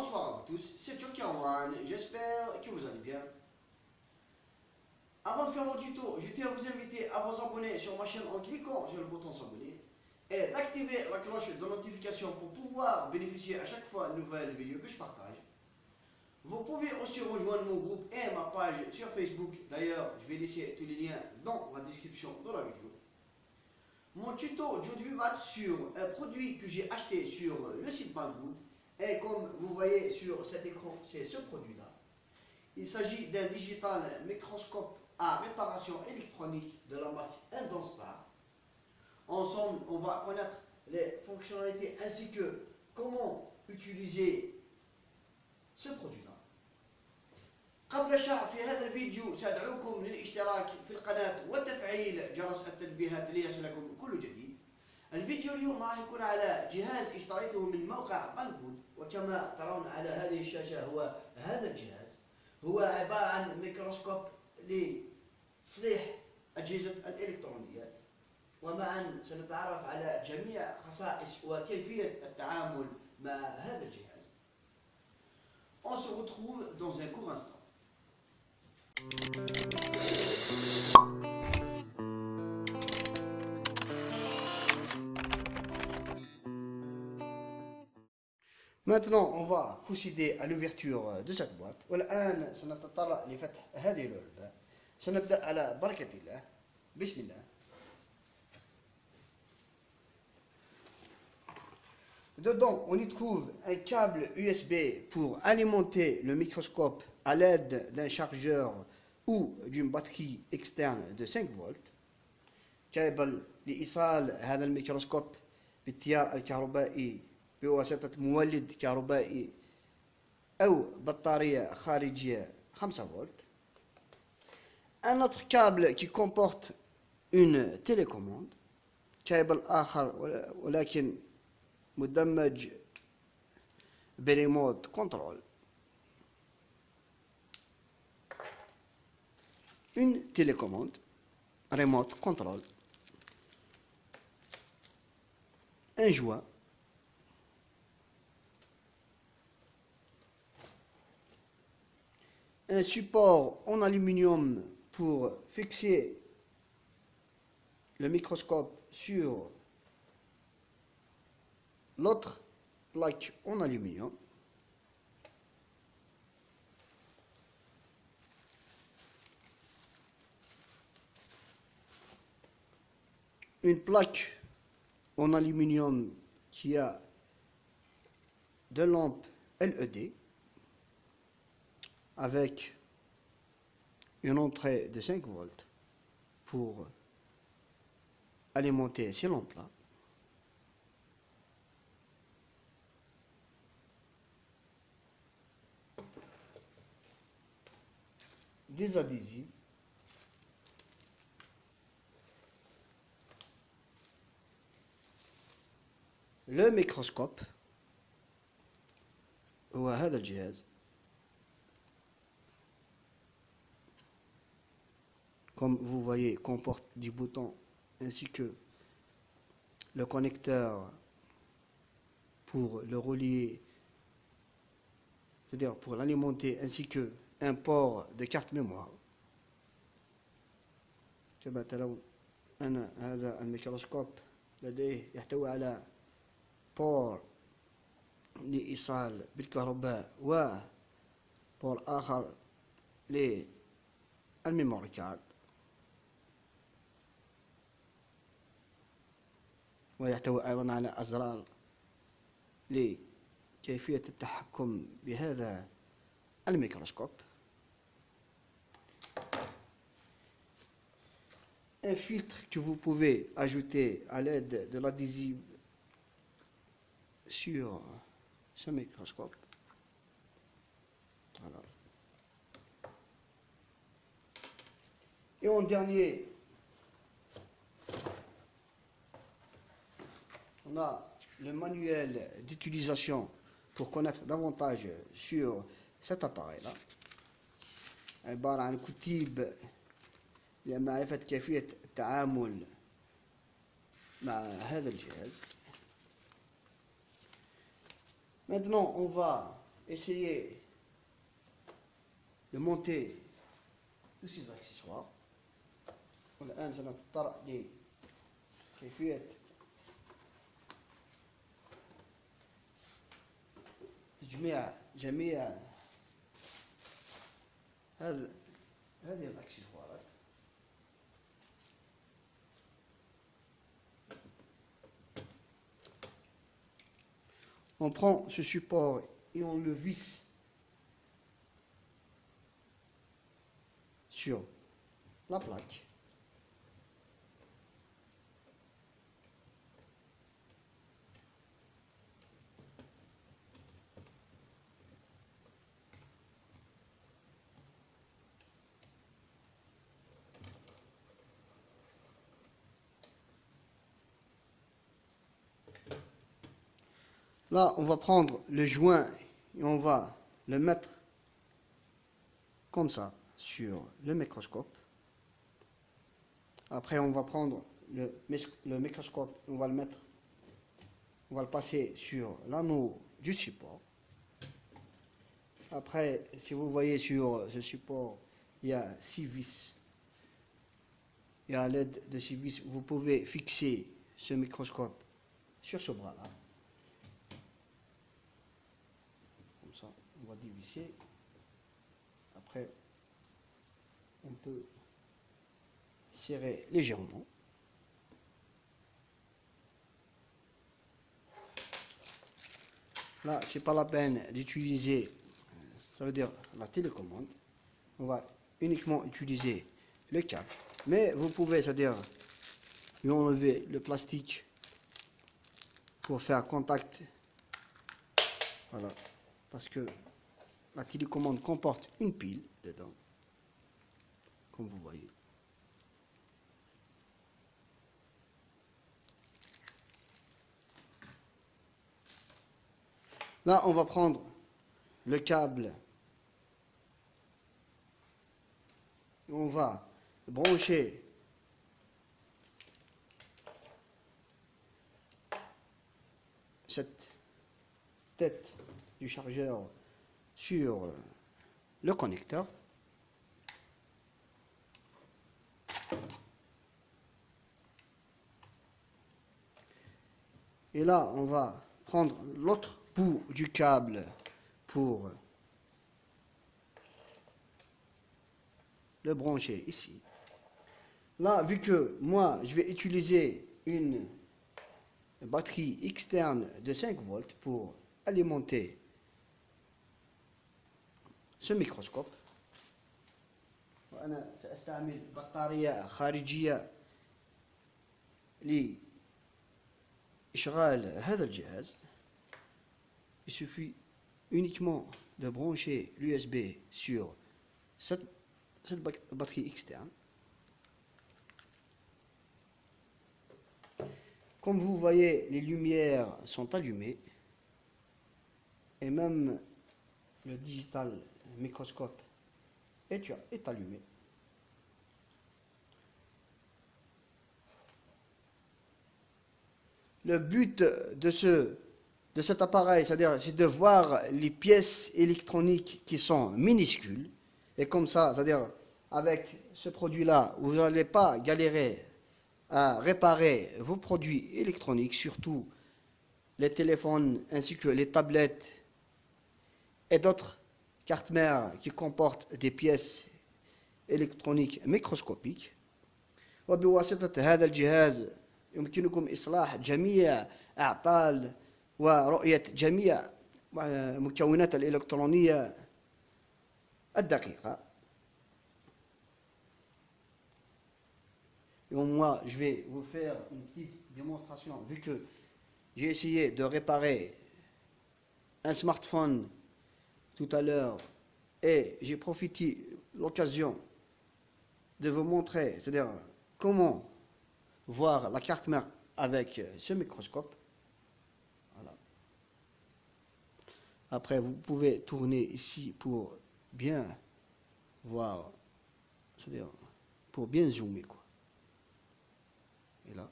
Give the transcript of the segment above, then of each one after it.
Bonsoir à tous, c'est Jokerwan, j'espère que vous allez bien. Avant de faire mon tuto, je tiens à vous inviter à vous abonner sur ma chaîne en cliquant sur le bouton s'abonner et d'activer la cloche de notification pour pouvoir bénéficier à chaque fois de nouvelles vidéos que je partage. Vous pouvez aussi rejoindre mon groupe et ma page sur Facebook. D'ailleurs, je vais laisser tous les liens dans la description de la vidéo. Mon tuto aujourd'hui va être sur un produit que j'ai acheté sur le site Banggood. Et comme vous voyez sur cet écran, c'est ce produit-là. Il s'agit d'un digital microscope à réparation électronique de la marque Indonstar. Ensemble, on va connaître les fonctionnalités ainsi que comment utiliser ce produit-là. قبل الشرح في هذا الفيديو سأدعوكم للاشتراك في القناة وتفعيل جرس التنبيهات ليصلكم كل جديد. الفيديو اليوم راح يكون على جهاز اشتريته من موقع بانجود، وكما ترون على هذه الشاشة هو هذا الجهاز. هو عبارة عن ميكروسكوب لتصليح أجهزة الإلكترونيات، ومعا سنتعرف على جميع خصائص وكيفية التعامل مع هذا الجهاز. On se retrouve dans un court instant. Maintenant, on va procéder à l'ouverture de cette boîte. والآن سنتطرق لفتح هذه العلبة. سنبدأ على بركة الله. بسم الله. Dedans, on y trouve un câble USB pour alimenter le microscope à l'aide d'un chargeur ou d'une batterie externe de 5 فولت. كابل لإيصال هذا الميكروسكوب بالتيار الكهربائي بواسطة مولد كهربائي أو بطارية خارجية 5 فولت. Un autre câble qui comporte une télécommande. كابل آخر ولكن مدمج بريموت كنترول. Une télécommande remote control. Un joint. Un support en aluminium pour fixer le microscope sur l'autre plaque en aluminium. Une plaque en aluminium qui a deux lampes LED avec une entrée de 5 volts pour alimenter ces lampes-là. Des adhésifs. Le microscope هو هذا الجهاز. Comme vous voyez, comporte 10 boutons ainsi que le connecteur pour le relier, c'est-à-dire pour l'alimenter, ainsi que un port de carte mémoire. كما ترون أن هذا الميكروسكوب لديه يحتوي على بور لإيصال بالكهرباء وبور آخر للميموري كارد، ويحتوي أيضا على أزرار لكيفية التحكم بهذا الميكروسكوب. Un filtre que vous pouvez ajouter à l'aide de l'adhésif sur ce microscope. Voilà. Et en dernier, on a le manuel d'utilisation pour connaître davantage sur cet appareil-là. عبارة عن كتيب لمعرفة كيفية التعامل مع هذا الجهاز. Maintenant, on va essayer de monter tous ces accessoires. والآن سنتطرق لكيفية تجميع جميع هذه الأكسسوارات. On prend ce support et on le visse sur la plaque. Là, on va prendre le joint et on va le mettre comme ça sur le microscope. Après, on va prendre le microscope, on va le passer sur l'anneau du support. Après, si vous voyez sur ce support, il y a 6 vis. Et à l'aide de ces vis, vous pouvez fixer ce microscope sur ce bras-là. Comme ça, on va dévisser. Après, on peut serrer légèrement. Là, c'est pas la peine d'utiliser, ça veut dire la télécommande. On va uniquement utiliser le câble. Mais vous pouvez, c'est-à-dire lui enlever le plastique pour faire contact. Voilà, parce que la télécommande comporte une pile dedans, comme vous voyez. Là, on va prendre le câble. On va brancher cette tête du chargeur sur le connecteur. Et là, on va prendre l'autre bout du câble pour le brancher ici. Là, vu que moi, je vais utiliser une batterie externe de 5 volts pour alimenter ce microscope. وأنا سأستعمل بطارية خارجية لإشغال هذا الجهاز. Il suffit uniquement de brancher l'USB sur cette batterie externe. Comme vous voyez, les lumières sont allumées et même le digital microscope est allumé. Le but de cet appareil, c'est de voir les pièces électroniques qui sont minuscules. Et comme ça, c'est-à-dire avec ce produit-là, vous n'allez pas galérer à réparer vos produits électroniques, surtout les téléphones ainsi que les tablettes et d'autres cartes mères qui comportent des pièces électroniques microscopiques. وبواسطة هذا الجهاز يمكنكم إصلاح جميع أعطال ورؤية جميع مكونات الإلكترونية الدقيقة. Et moi, je vais vous faire une petite démonstration, vu que j'ai essayé de réparer un smartphone tout à l'heure et j'ai profité de l'occasion de vous montrer, c'est-à-dire comment voir la carte mère avec ce microscope. Voilà. Après, vous pouvez tourner ici pour bien voir, c'est-à-dire pour bien zoomer, quoi. Et là,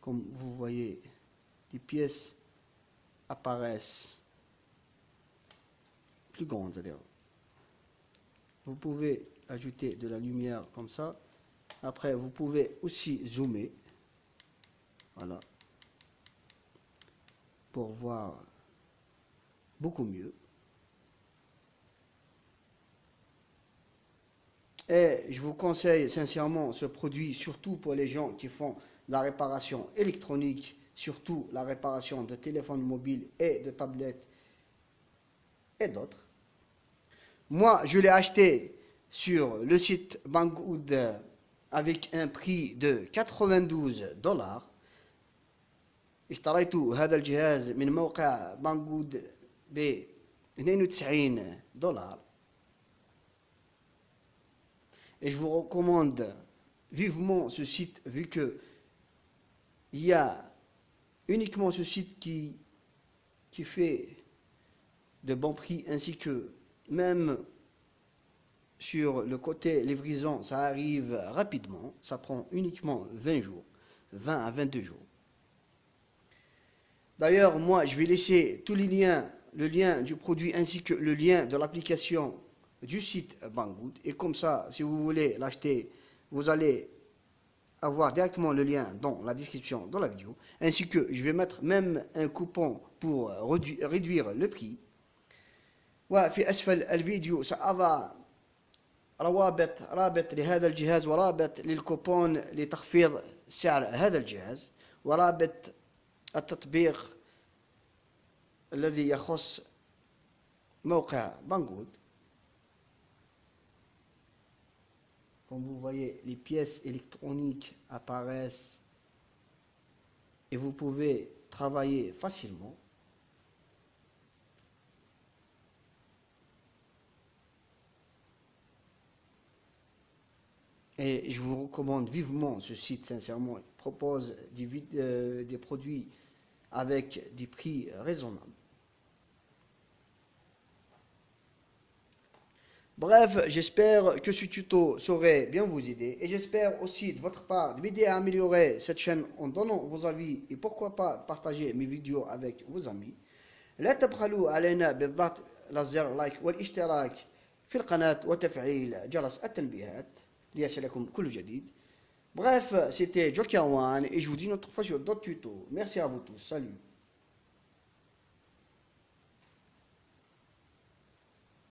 comme vous voyez, les pièces apparaissent plus grande, c'est-à-dire. Vous pouvez ajouter de la lumière comme ça. Après, vous pouvez aussi zoomer. Voilà. Pour voir beaucoup mieux. Et je vous conseille sincèrement ce produit, surtout pour les gens qui font la réparation électronique, surtout la réparation de téléphones mobiles et de tablettes et d'autres. Moi, je l'ai acheté sur le site Banggood avec un prix de 92$. اشتريت هذا الجهاز من موقع بانجود ب $92. Et je vous recommande vivement ce site, vu que il y a uniquement ce site qui fait de bons prix, ainsi que même sur le côté livraison, ça arrive rapidement, ça prend uniquement 20 jours, 20 à 22 jours. D'ailleurs, moi, je vais laisser tous les liens, le lien du produit ainsi que le lien de l'application du site Banggood. Et comme ça, si vous voulez l'acheter, vous allez avoir directement le lien dans la description de la vidéo. Ainsi que je vais mettre même un coupon pour réduire le prix. وفي أسفل الفيديو سأضع رابط لهذا الجهاز ورابط للكوبون لتخفيض سعر هذا الجهاز ورابط التطبيق الذي يخص موقع Banggood. Comme vous voyez, les pièces électroniques apparaissent et vous pouvez travailler facilement. Et je vous recommande vivement ce site, sincèrement. Il propose des produits avec des prix raisonnables. Bref, j'espère que ce tuto saurait bien vous aider. Et j'espère aussi de votre part de m'aider à améliorer cette chaîne en donnant vos avis et pourquoi pas partager mes vidéos avec vos amis. لا تبخلوا علينا بالضغط على زر لايك والاشتراك في القناة وتفعيل جرس التنبيهات ليصلكم كل جديد. Bref, c'était Joker One et je vous dis une autre fois sur d'autres tutos. Merci à vous tous. Salut.